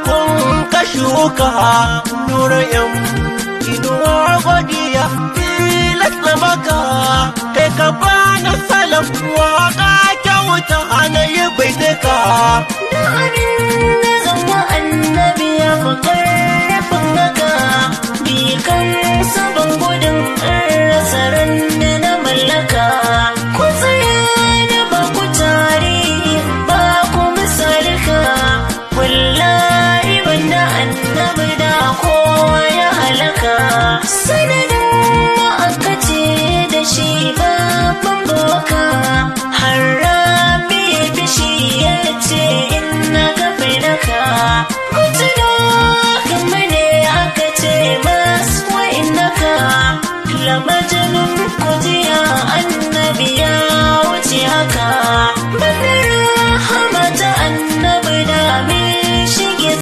kun ka shuka nura yan inuwar godiya tilas na baka kai ka bani salaf waka kyauta hana yi baituka da abin da zama annabi ya fi karfin haka bi kan sabon gudun rasa ran da na mallaka ku tsaya da ba ku tarihi ba ku misalika wallahi banda annabi da kowa ya halaka sanadin ma aka ce da shi babban boka har rabi bishi ya ce in na gafe naka